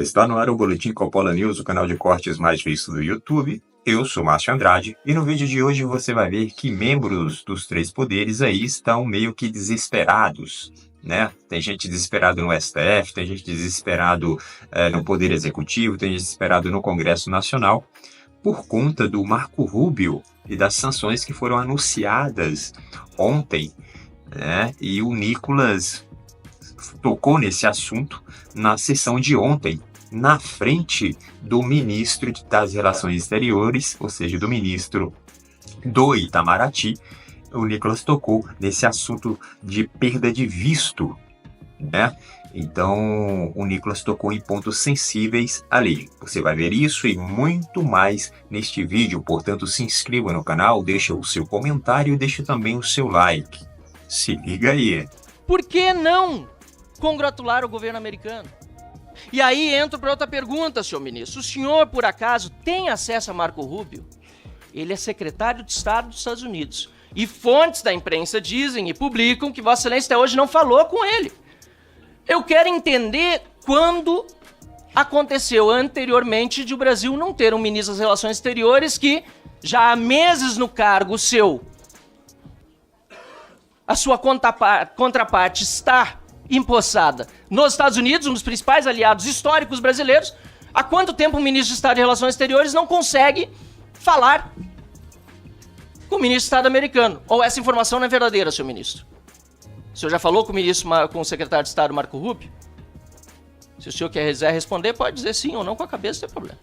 Está no ar o Boletim Coppola News, o canal de cortes mais visto do YouTube. Eu sou Márcio Andrade e no vídeo de hoje você vai ver que membros dos três poderes aí estão meio que desesperados, né? Tem gente desesperada no STF, tem gente desesperado no Poder Executivo, tem gente desesperado no Congresso Nacional por conta do Marco Rubio e das sanções que foram anunciadas ontem, né? E o Nicolas tocou nesse assunto na sessão de ontem, na frente do ministro das Relações Exteriores, ou seja, do ministro do Itamaraty. O Nicolas tocou nesse assunto de perda de visto, né? Então, o Nicolas tocou em pontos sensíveis ali. Você vai ver isso e muito mais neste vídeo. Portanto, se inscreva no canal, deixa o seu comentário e deixa também o seu like. Se liga aí. Por que não congratular o governo americano? E aí entro para outra pergunta, senhor ministro. O senhor, por acaso, tem acesso a Marco Rubio? Ele é secretário de Estado dos Estados Unidos. E fontes da imprensa dizem e publicam que Vossa Excelência até hoje não falou com ele. Eu quero entender quando aconteceu anteriormente de o Brasil não ter um ministro das Relações Exteriores que, já há meses no cargo a sua contraparte está empossada nos Estados Unidos, um dos principais aliados históricos brasileiros. Há quanto tempo o ministro de Estado de Relações Exteriores não consegue falar com o ministro de Estado americano? Ou essa informação não é verdadeira, senhor ministro? O senhor já falou com o secretário de Estado, Marco Rubio? Se o senhor quiser responder, pode dizer sim ou não com a cabeça, não tem problema.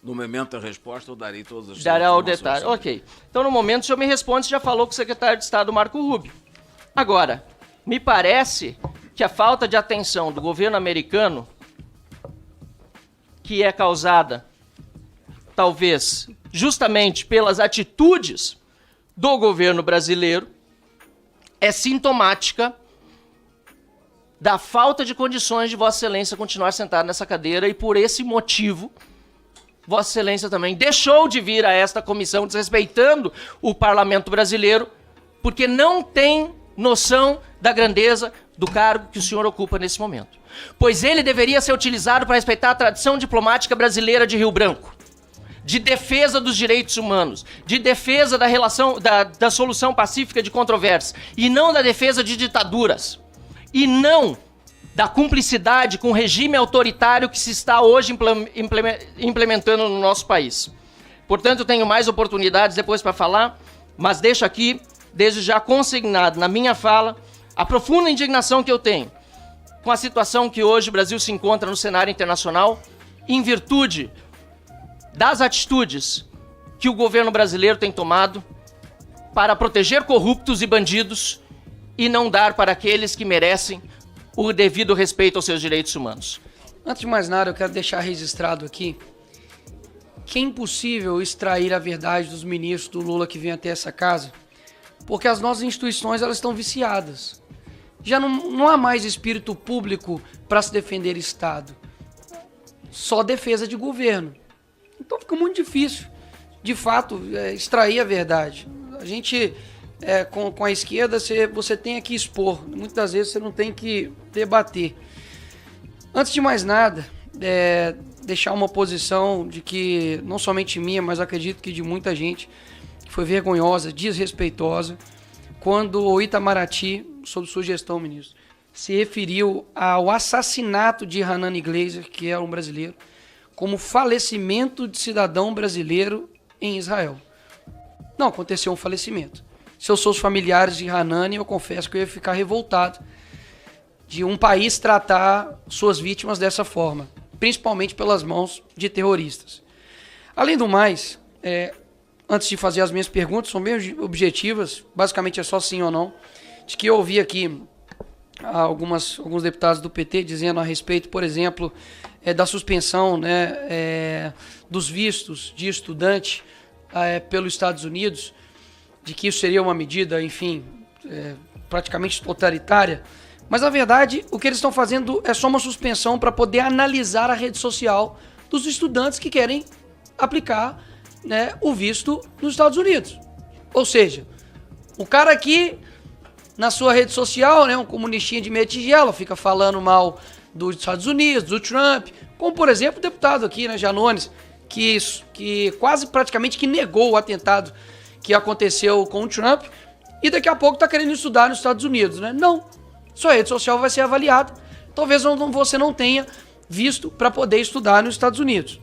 No momento da resposta, eu darei todas as Dará o detalhe. Ok. Então, no momento, o senhor me responde se já falou com o secretário de Estado, Marco Rubio. Agora, me parece que a falta de atenção do governo americano, que é causada, talvez, justamente pelas atitudes do governo brasileiro, é sintomática da falta de condições de Vossa Excelência continuar sentado nessa cadeira e, por esse motivo, Vossa Excelência também deixou de vir a esta comissão desrespeitando o parlamento brasileiro, porque não tem noção da grandeza do cargo que o senhor ocupa nesse momento. Pois ele deveria ser utilizado para respeitar a tradição diplomática brasileira de Rio Branco, de defesa dos direitos humanos, de defesa da solução pacífica de controvérsias, e não da defesa de ditaduras, e não da cumplicidade com o regime autoritário que se está hoje implementando no nosso país. Portanto, eu tenho mais oportunidades depois para falar, mas deixo aqui, desde já consignado na minha fala, a profunda indignação que eu tenho com a situação que hoje o Brasil se encontra no cenário internacional, em virtude das atitudes que o governo brasileiro tem tomado para proteger corruptos e bandidos e não dar para aqueles que merecem o devido respeito aos seus direitos humanos. Antes de mais nada, eu quero deixar registrado aqui que é impossível extrair a verdade dos ministros do Lula que vêm até essa casa, porque as nossas instituições elas estão viciadas. Já não há mais espírito público para se defender Estado, só defesa de governo. Então fica muito difícil, de fato, extrair a verdade. A gente, com a esquerda, você tem que expor. Muitas das vezes você não tem que debater. Antes de mais nada, deixar uma posição de que, não somente minha, mas acredito que de muita gente, que foi vergonhosa, desrespeitosa, quando o Itamaraty, sob sugestão, ministro, se referiu ao assassinato de Hanani Glazer, que é um brasileiro, como falecimento de cidadão brasileiro em Israel. Não aconteceu um falecimento. Se eu sou os familiares de Hanani, eu confesso que eu ia ficar revoltado de um país tratar suas vítimas dessa forma, principalmente pelas mãos de terroristas. Além do mais, antes de fazer as minhas perguntas, são bem objetivas, basicamente é só sim ou não, de que eu ouvi aqui alguns deputados do PT dizendo a respeito, por exemplo, da suspensão, né, dos vistos de estudante pelos Estados Unidos, de que isso seria uma medida, enfim, praticamente totalitária. Mas, na verdade, o que eles estão fazendo é só uma suspensão para poder analisar a rede social dos estudantes que querem aplicar, né, o visto nos Estados Unidos. Ou seja, o cara aqui na sua rede social, né, um comunistinha de meia tigela, fica falando mal dos Estados Unidos, do Trump, como por exemplo o deputado aqui, né, Janones, que quase praticamente que negou o atentado que aconteceu com o Trump e daqui a pouco está querendo estudar nos Estados Unidos, né? Não, sua rede social vai ser avaliada, talvez você não tenha visto para poder estudar nos Estados Unidos.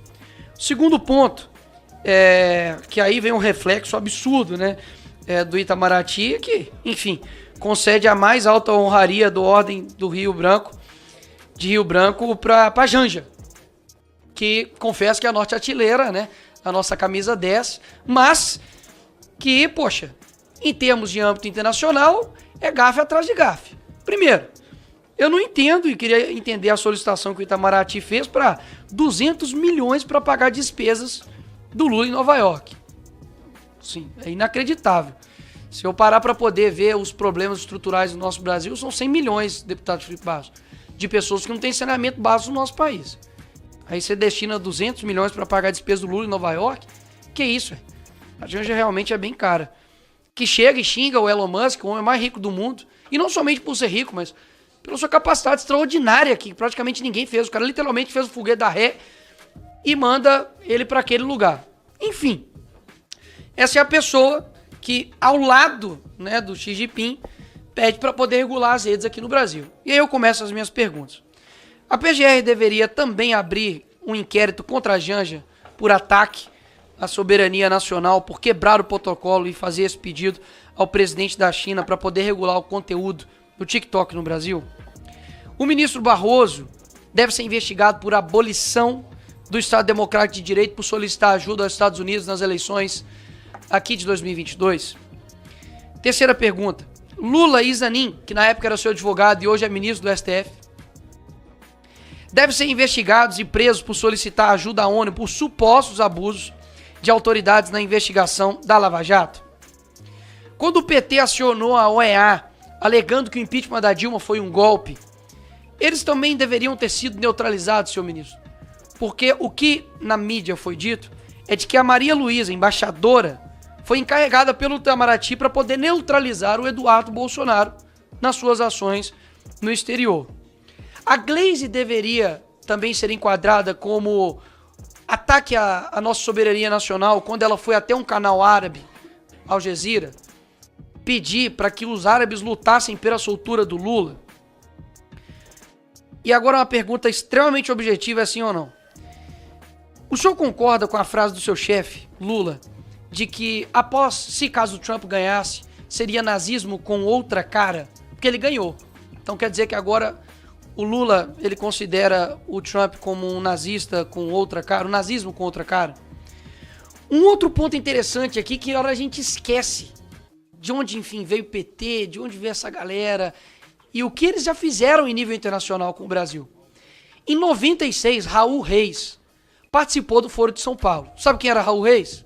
Segundo ponto, que aí vem um reflexo absurdo, né, do Itamaraty, que, enfim, concede a mais alta honraria do Ordem do Rio Branco, de Rio Branco para Janja, que confesso que é a norte-artilheira, né, a nossa camisa 10, mas que, poxa, em termos de âmbito internacional, é gafe atrás de gafe. Primeiro, eu não entendo e queria entender a solicitação que o Itamaraty fez para 200 milhões para pagar despesas do Lula em Nova York. Sim, é inacreditável. Se eu parar para poder ver os problemas estruturais do nosso Brasil, são 100 milhões, deputado Felipe Barros, de pessoas que não têm saneamento básico no nosso país. Aí você destina 200 milhões para pagar a despesa do Lula em Nova York? Que isso, velho? A Janja realmente é bem cara. Que chega e xinga o Elon Musk, o homem mais rico do mundo, e não somente por ser rico, mas pela sua capacidade extraordinária, que praticamente ninguém fez. O cara literalmente fez o foguete da ré e manda ele para aquele lugar. Enfim, essa é a pessoa que, ao lado, né, do Xi Jinping, pede para poder regular as redes aqui no Brasil. E aí eu começo as minhas perguntas. A PGR deveria também abrir um inquérito contra a Janja por ataque à soberania nacional, por quebrar o protocolo e fazer esse pedido ao presidente da China para poder regular o conteúdo do TikTok no Brasil? O ministro Barroso deve ser investigado por abolição do Estado Democrático de Direito por solicitar ajuda aos Estados Unidos nas eleições aqui de 2022. Terceira pergunta. Lula e Zanin, que na época era seu advogado e hoje é ministro do STF, devem ser investigados e presos por solicitar ajuda à ONU por supostos abusos de autoridades na investigação da Lava Jato. Quando o PT acionou a OEA, alegando que o impeachment da Dilma foi um golpe, eles também deveriam ter sido neutralizados, senhor ministro. Porque o que na mídia foi dito é de que a Maria Luísa, embaixadora, foi encarregada pelo Itamaraty para poder neutralizar o Eduardo Bolsonaro nas suas ações no exterior. A Glaze deveria também ser enquadrada como ataque à nossa soberania nacional quando ela foi até um canal árabe, Al Jazeera, pedir para que os árabes lutassem pela soltura do Lula. E agora uma pergunta extremamente objetiva, é sim ou não? O senhor concorda com a frase do seu chefe, Lula, de que após, se caso o Trump ganhasse, seria nazismo com outra cara? Porque ele ganhou. Então quer dizer que agora o Lula, ele considera o Trump como um nazista com outra cara, um nazismo com outra cara? Um outro ponto interessante aqui, que a hora a gente esquece de onde, enfim, veio o PT, de onde veio essa galera e o que eles já fizeram em nível internacional com o Brasil. Em 96, Raul Reis participou do Foro de São Paulo. Sabe quem era Raul Reis?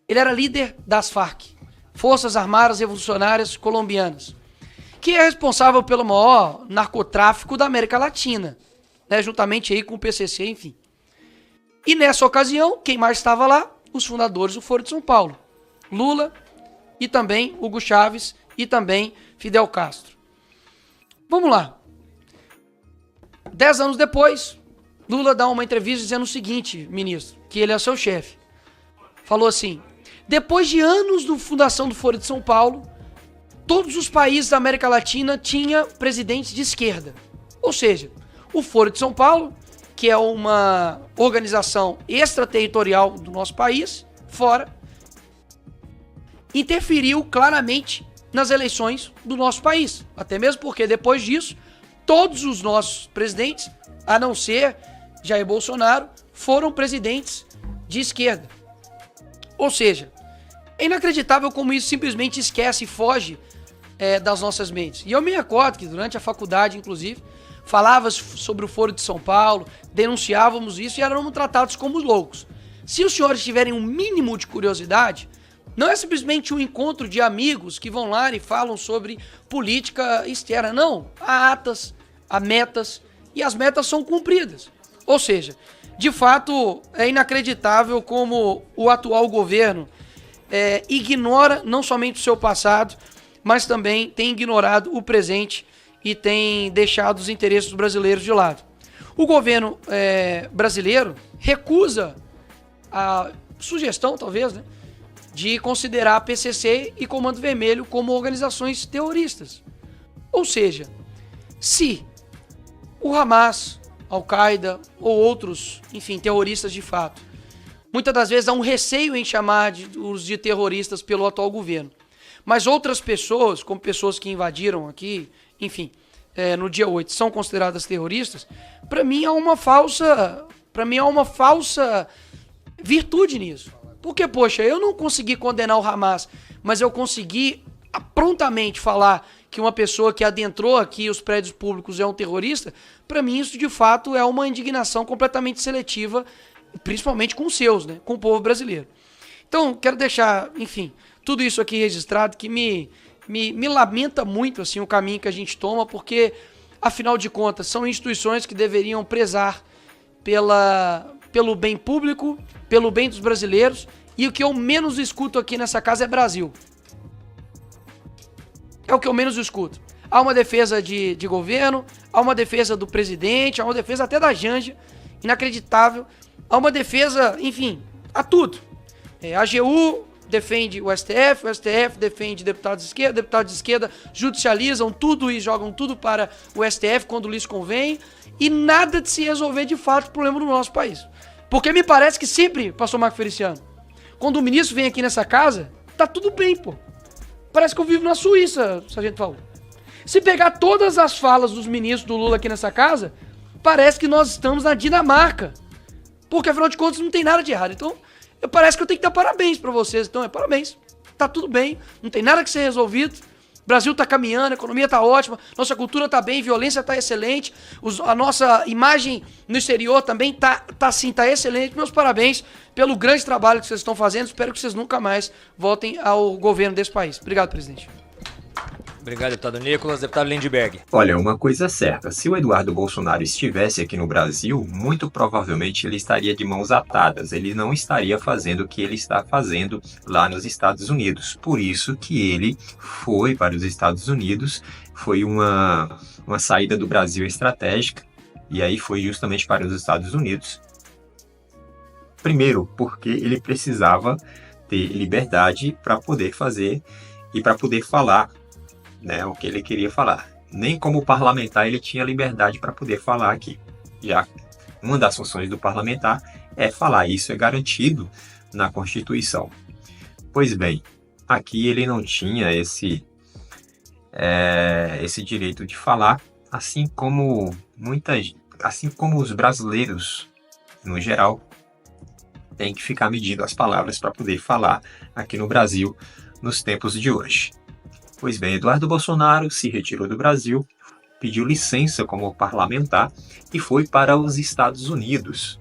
Ele era líder das Farc, Forças Armadas Revolucionárias Colombianas, que é responsável pelo maior narcotráfico da América Latina, né, juntamente aí com o PCC, enfim. E nessa ocasião, quem mais estava lá? Os fundadores do Foro de São Paulo. Lula e também Hugo Chávez e também Fidel Castro. Vamos lá. 10 anos depois, Lula dá uma entrevista dizendo o seguinte, ministro, que ele é seu chefe. Falou assim: depois de anos da fundação do Foro de São Paulo, todos os países da América Latina tinham presidentes de esquerda. Ou seja, o Foro de São Paulo, que é uma organização extraterritorial do nosso país, fora, interferiu claramente nas eleições do nosso país. Até mesmo porque depois disso, todos os nossos presidentes, a não ser Jair Bolsonaro, foram presidentes de esquerda. Ou seja, é inacreditável como isso simplesmente esquece e foge das nossas mentes. E eu me recordo que durante a faculdade, inclusive, falava sobre o Foro de São Paulo, denunciávamos isso e éramos tratados como loucos. Se os senhores tiverem um mínimo de curiosidade, não é simplesmente um encontro de amigos que vão lá e falam sobre política externa. Não, há atas, há metas e as metas são cumpridas. Ou seja, de fato, é inacreditável como o atual governo ignora não somente o seu passado, mas também tem ignorado o presente e tem deixado os interesses brasileiros de lado. O governo brasileiro recusa a sugestão, talvez, né, de considerar a PCC e Comando Vermelho como organizações terroristas. Ou seja, se o Hamas, Al-Qaeda ou outros, enfim, terroristas de fato, muitas das vezes há um receio em chamar os de terroristas pelo atual governo, mas outras pessoas, como pessoas que invadiram aqui, enfim, no dia 8, são consideradas terroristas, para mim há uma falsa virtude nisso. Porque, poxa, eu não consegui condenar o Hamas, mas eu consegui prontamente falar que uma pessoa que adentrou aqui os prédios públicos é um terrorista. Para mim isso de fato é uma indignação completamente seletiva, principalmente com os seus, né, com o povo brasileiro. Então, quero deixar, enfim, tudo isso aqui registrado, que me lamenta muito assim, o caminho que a gente toma, porque, afinal de contas, são instituições que deveriam prezar pelo bem público, pelo bem dos brasileiros, e o que eu menos escuto aqui nessa casa é Brasil. É o que eu menos escuto. Há uma defesa de governo, há uma defesa do presidente, há uma defesa até da Janja, inacreditável. Há uma defesa, enfim, a tudo. A AGU defende o STF defende deputados de esquerda judicializam tudo e jogam tudo para o STF quando lhes convém, e nada de se resolver de fato o problema do nosso país. Porque me parece que sempre, pastor Marco Feliciano, quando o ministro vem aqui nessa casa, tá tudo bem, pô. Parece que eu vivo na Suíça, sargento Paulo. Se pegar todas as falas dos ministros do Lula aqui nessa casa, parece que nós estamos na Dinamarca. Porque, afinal de contas, não tem nada de errado. Então, parece que eu tenho que dar parabéns pra vocês. Então, parabéns. Tá tudo bem, não tem nada que ser resolvido. O Brasil tá caminhando, a economia tá ótima, nossa cultura tá bem, violência tá excelente, a nossa imagem no exterior também tá excelente. Meus parabéns pelo grande trabalho que vocês estão fazendo. Espero que vocês nunca mais voltem ao governo desse país. Obrigado, presidente. Obrigado, deputado Nicolas. Deputado Lindbergh. Olha, uma coisa é certa, se o Eduardo Bolsonaro estivesse aqui no Brasil, muito provavelmente ele estaria de mãos atadas, ele não estaria fazendo o que ele está fazendo lá nos Estados Unidos. Por isso que ele foi para os Estados Unidos, foi uma saída do Brasil estratégica, e aí foi justamente para os Estados Unidos. Primeiro, porque ele precisava ter liberdade para poder fazer e para poder falar, né, o que ele queria falar. Nem como parlamentar ele tinha liberdade para poder falar aqui. Já uma das funções do parlamentar é falar, isso é garantido na Constituição. Pois bem, aqui ele não tinha esse direito de falar, assim como os brasileiros, no geral, têm que ficar medindo as palavras para poder falar aqui no Brasil nos tempos de hoje. Pois bem, Eduardo Bolsonaro se retirou do Brasil, pediu licença como parlamentar e foi para os Estados Unidos.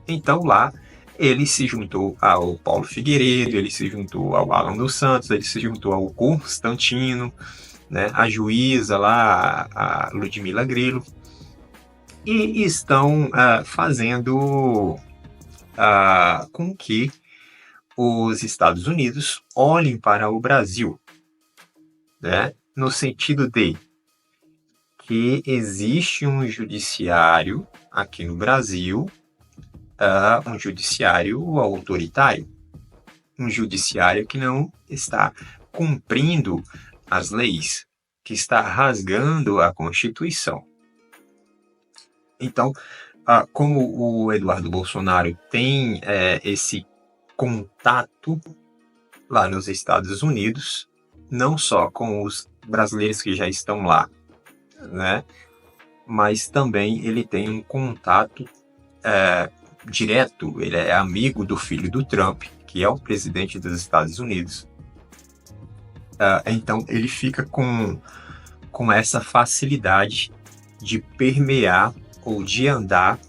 Então lá ele se juntou ao Paulo Figueiredo, ele se juntou ao Alan dos Santos, ele se juntou ao Constantino, né, a juíza lá, a Ludmila Grilo, e estão fazendo com que os Estados Unidos olhem para o Brasil, né, no sentido de que existe um judiciário aqui no Brasil, um judiciário autoritário, um judiciário que não está cumprindo as leis, que está rasgando a Constituição. Então, como o Eduardo Bolsonaro tem esse contato lá nos Estados Unidos, não só com os brasileiros que já estão lá, né, mas também ele tem um contato direto, ele é amigo do filho do Trump, que é o presidente dos Estados Unidos. Então ele fica com essa facilidade de permear ou de andar,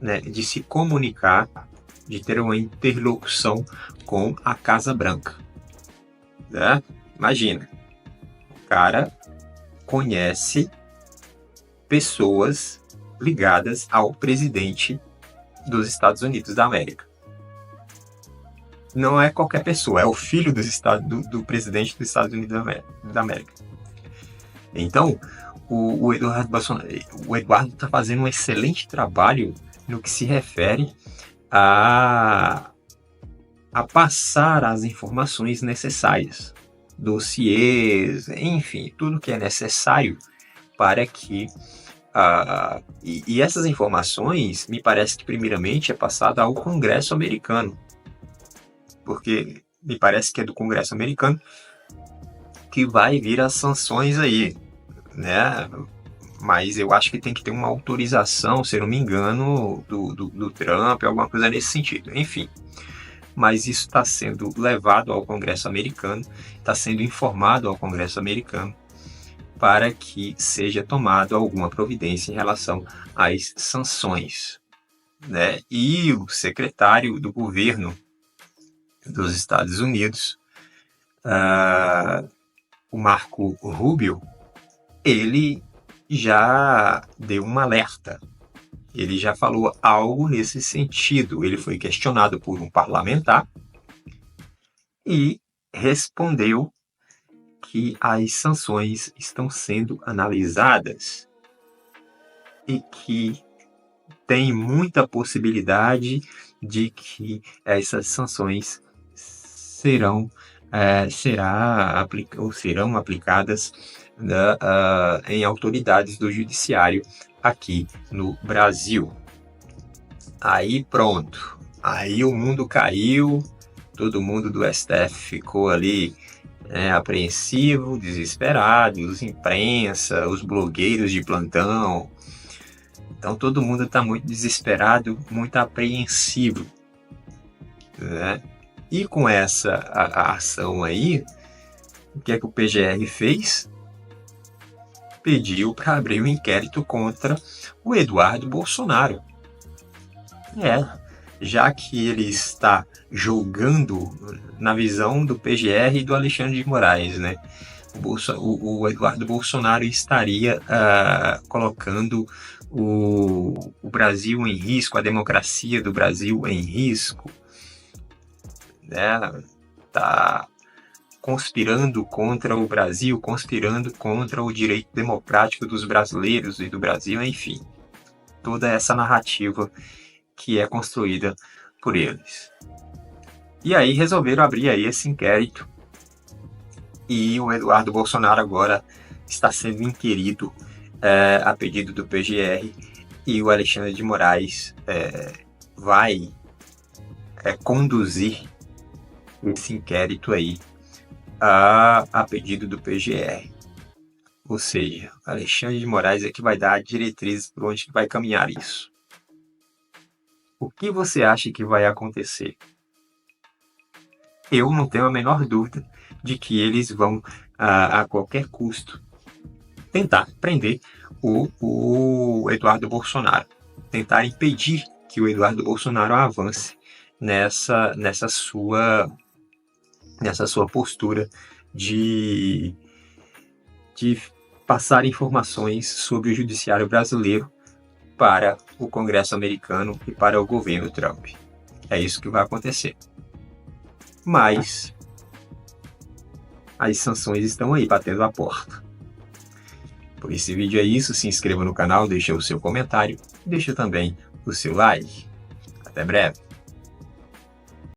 né, de se comunicar, de ter uma interlocução com a Casa Branca, né? Imagina, o cara conhece pessoas ligadas ao presidente dos Estados Unidos da América. não é qualquer pessoa, é o filho do presidente dos Estados Unidos da América. Então, o Eduardo está fazendo um excelente trabalho no que se refere a passar as informações necessárias, dossiês, enfim, tudo que é necessário para que... e essas informações, me parece que primeiramente é passada ao Congresso americano, porque me parece que é do Congresso americano que vai vir as sanções aí, né? Mas eu acho que tem que ter uma autorização, se não me engano, do Trump, alguma coisa nesse sentido. Enfim, mas isso está sendo levado ao Congresso americano, está sendo informado ao Congresso americano para que seja tomada alguma providência em relação às sanções, né? E o secretário do governo dos Estados Unidos, o Marco Rubio, ele já deu um alerta, ele já falou algo nesse sentido. Ele foi questionado por um parlamentar e respondeu que as sanções estão sendo analisadas e que tem muita possibilidade de que essas sanções serão aplicadas em autoridades do judiciário aqui no Brasil. Aí pronto, aí o mundo caiu, todo mundo do STF ficou ali apreensivo, desesperado, os imprensa, os blogueiros de plantão. Então todo mundo está muito desesperado, muito apreensivo, né? E com essa a ação aí, o que é que o PGR fez? Pediu para abrir um inquérito contra o Eduardo Bolsonaro. Já que ele está julgando na visão do PGR e do Alexandre de Moraes, né? O Eduardo Bolsonaro estaria colocando o Brasil em risco, a democracia do Brasil em risco, né? Tá conspirando contra o Brasil, conspirando contra o direito democrático dos brasileiros e do Brasil, enfim, toda essa narrativa que é construída por eles. E aí resolveram abrir aí esse inquérito e o Eduardo Bolsonaro agora está sendo inquirido a pedido do PGR, e o Alexandre de Moraes vai conduzir esse inquérito aí a pedido do PGR. Ou seja, Alexandre de Moraes é que vai dar diretrizes por onde vai caminhar isso. O que você acha que vai acontecer? Eu não tenho a menor dúvida de que eles vão, a qualquer custo, tentar prender o Eduardo Bolsonaro. Tentar impedir que o Eduardo Bolsonaro avance nessa sua postura de passar informações sobre o judiciário brasileiro para o Congresso americano e para o governo Trump. É isso que vai acontecer. Mas as sanções estão aí batendo a porta. Por esse vídeo é isso. Se inscreva no canal, deixe o seu comentário, deixe também o seu like. Até breve.